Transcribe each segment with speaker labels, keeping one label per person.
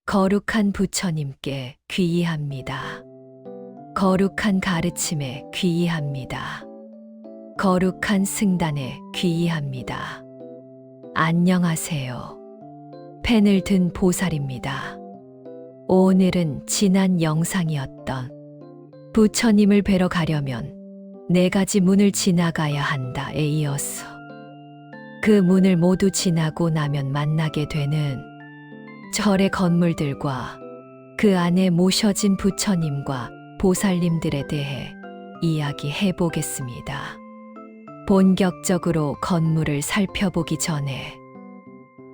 Speaker 1: 거룩한 부처님께 귀의합니다. 거룩한 가르침에 귀의합니다. 거룩한 승단에 귀의합니다. 안녕하세요. 펜을 든 보살입니다. 오늘은 지난 영상이었던 부처님을 뵈러 가려면 4가지 문을 지나가야 한다에 이어서 그 문을 모두 지나고 나면 만나게 되는 절의 건물들과 그 안에 모셔진 부처님과 보살님들에 대해 이야기해 보겠습니다. 본격적으로 건물을 살펴보기 전에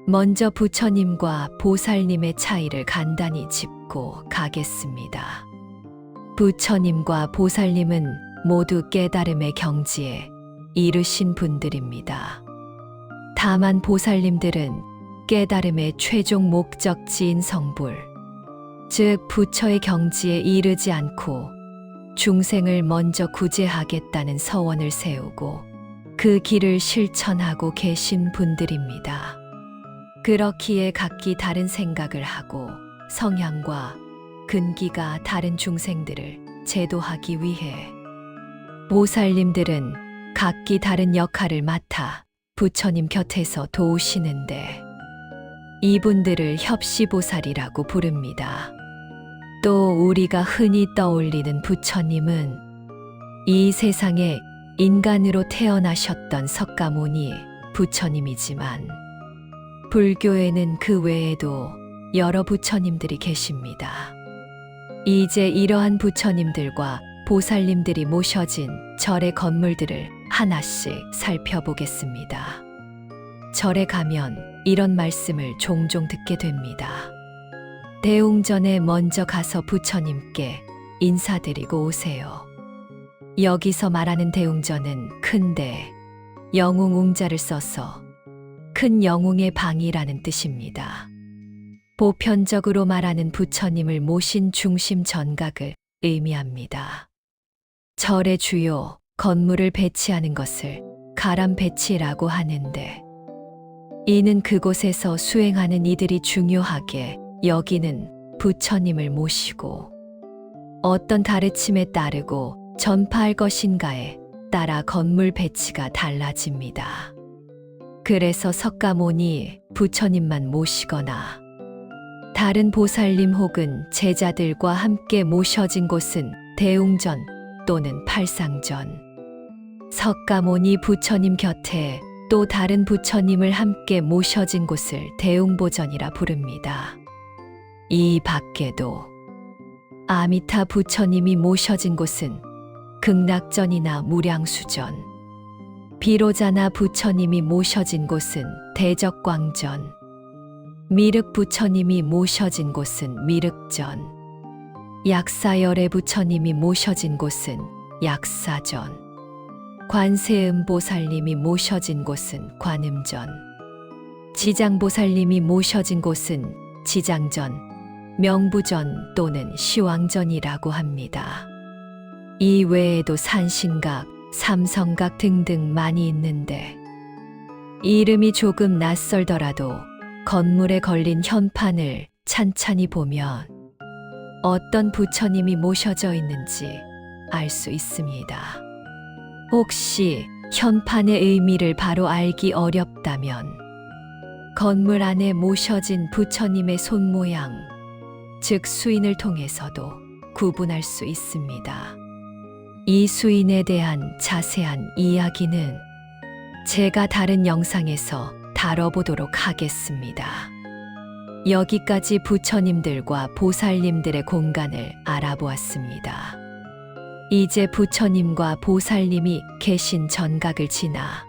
Speaker 1: 먼저 부처님과 보살님의 차이를 간단히 짚고 가겠습니다. 부처님과 보살님은 모두 깨달음의 경지에 이르신 분들입니다. 다만 보살님들은 깨달음의 최종 목적지인 성불, 즉 부처의 경지에 이르지 않고 중생을 먼저 구제하겠다는 서원을 세우고 그 길을 실천하고 계신 분들입니다. 그렇기에 각기 다른 생각을 하고 성향과 근기가 다른 중생들을 제도하기 위해 보살님들은 각기 다른 역할을 맡아 부처님 곁에서 도우시는데 이분들을 협시보살이라고 부릅니다. 또 우리가 흔히 떠올리는 부처님은 이 세상에 인간으로 태어나셨던 석가모니 부처님이지만 불교에는 그 외에도 여러 부처님들이 계십니다. 이제 이러한 부처님들과 보살님들이 모셔진 절의 건물들을 하나씩 살펴보겠습니다. 절에 가면 이런 말씀을 종종 듣게 됩니다. 대웅전에 먼저 가서 부처님께 인사드리고 오세요. 여기서 말하는 대웅전은 큰데 영웅웅자를 써서 큰 영웅의 방이라는 뜻입니다. 보편적으로 말하는 부처님을 모신 중심 전각을 의미합니다. 절의 주요 건물을 배치하는 것을 가람 배치라고 하는데 이는 그곳에서 수행하는 이들이 중요하게 여기는 부처님을 모시고 어떤 가르침에 따르고 전파할 것인가에 따라 건물 배치가 달라집니다. 그래서 석가모니 부처님만 모시거나 다른 보살님 혹은 제자들과 함께 모셔진 곳은 대웅전 또는 팔상전, 석가모니 부처님 곁에 또 다른 부처님을 함께 모셔진 곳을 대웅보전이라 부릅니다. 이 밖에도 아미타 부처님이 모셔진 곳은 극락전이나 무량수전, 비로자나 부처님이 모셔진 곳은 대적광전, 미륵 부처님이 모셔진 곳은 미륵전, 약사열애 부처님이 모셔진 곳은 약사전, 관세음보살님이 모셔진 곳은 관음전, 지장보살님이 모셔진 곳은 지장전, 명부전 또는 시왕전이라고 합니다. 이 외에도 산신각, 삼성각 등등 많이 있는데 이름이 조금 낯설더라도 건물에 걸린 현판을 찬찬히 보면 어떤 부처님이 모셔져 있는지 알 수 있습니다. 혹시 현판의 의미를 바로 알기 어렵다면 건물 안에 모셔진 부처님의 손모양, 즉 수인을 통해서도 구분할 수 있습니다. 이 수인에 대한 자세한 이야기는 제가 다른 영상에서 다뤄보도록 하겠습니다. 여기까지 부처님들과 보살님들의 공간을 알아보았습니다. 이제 부처님과 보살님이 계신 전각을 지나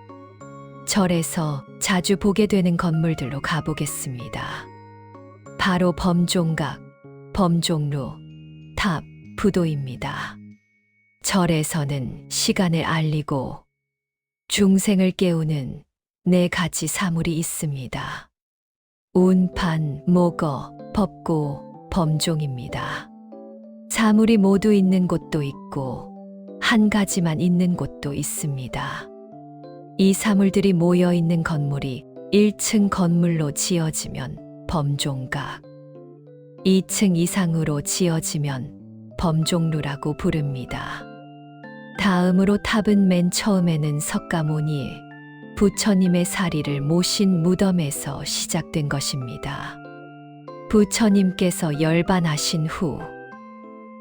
Speaker 1: 절에서 자주 보게 되는 건물들로 가보겠습니다. 바로 범종각, 범종루, 탑, 부도입니다. 절에서는 시간을 알리고 중생을 깨우는 4가지 사물이 있습니다. 운판, 모거, 법고, 범종입니다. 사물이 모두 있는 곳도 있고 한 가지만 있는 곳도 있습니다. 이 사물들이 모여 있는 건물이 1층 건물로 지어지면 범종각, 2층 이상으로 지어지면 범종루라고 부릅니다. 다음으로 탑은 맨 처음에는 석가모니 부처님의 사리를 모신 무덤에서 시작된 것입니다. 부처님께서 열반하신 후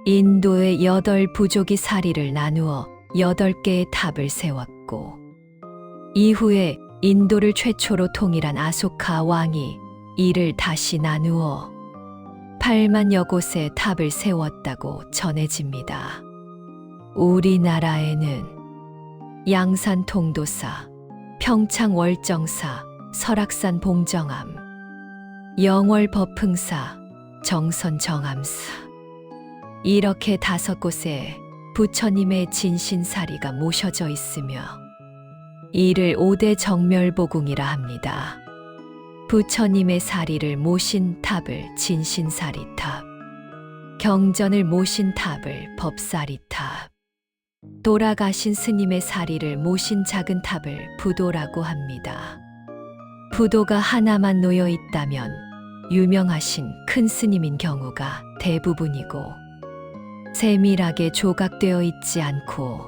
Speaker 1: 인도의 8부족이 사리를 나누어 8개의 탑을 세웠고, 이후에 인도를 최초로 통일한 아소카 왕이 이를 다시 나누어 8만여 곳의 탑을 세웠다고 전해집니다. 우리나라에는 양산 통도사, 평창 월정사, 설악산 봉정암, 영월 법흥사, 정선 정암사, 이렇게 5곳에 부처님의 진신사리가 모셔져 있으며 이를 5대 정멸보궁이라 합니다. 부처님의 사리를 모신 탑을 진신사리탑, 경전을 모신 탑을 법사리탑, 돌아가신 스님의 사리를 모신 작은 탑을 부도라고 합니다. 부도가 하나만 놓여 있다면 유명하신 큰 스님인 경우가 대부분이고, 세밀하게 조각되어 있지 않고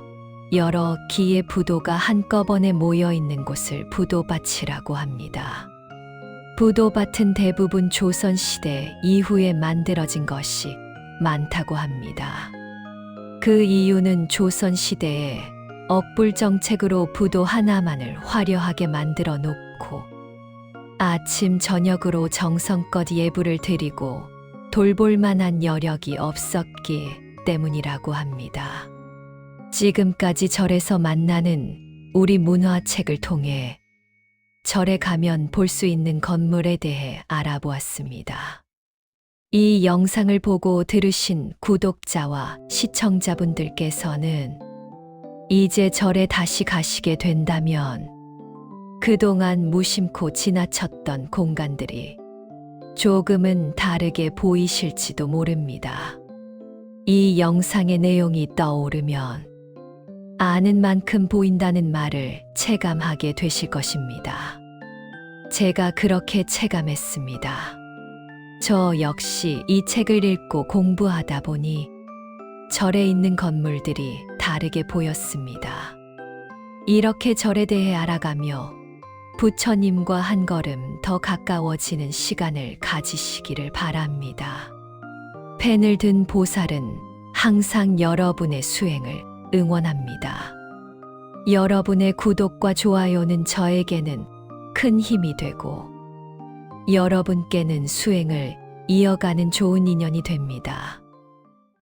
Speaker 1: 여러 기의 부도가 한꺼번에 모여 있는 곳을 부도밭이라고 합니다. 부도밭은 대부분 조선시대 이후에 만들어진 것이 많다고 합니다. 그 이유는 조선시대에 업불 정책으로 부도 하나만을 화려하게 만들어 놓고 아침 저녁으로 정성껏 예불을 드리고 돌볼 만한 여력이 없었기 때문이라고 합니다. 지금까지 절에서 만나는 우리 문화책을 통해 절에 가면 볼 수 있는 건물에 대해 알아보았습니다. 이 영상을 보고 들으신 구독자와 시청자분들께서는 이제 절에 다시 가시게 된다면 그동안 무심코 지나쳤던 공간들이 조금은 다르게 보이실지도 모릅니다. 이 영상의 내용이 떠오르면 아는 만큼 보인다는 말을 체감하게 되실 것입니다. 제가 그렇게 체감했습니다. 저 역시 이 책을 읽고 공부하다 보니 절에 있는 건물들이 다르게 보였습니다. 이렇게 절에 대해 알아가며 부처님과 한 걸음 더 가까워지는 시간을 가지시기를 바랍니다. 펜을 든 보살은 항상 여러분의 수행을 응원합니다. 여러분의 구독과 좋아요는 저에게는 큰 힘이 되고 여러분께는 수행을 이어가는 좋은 인연이 됩니다.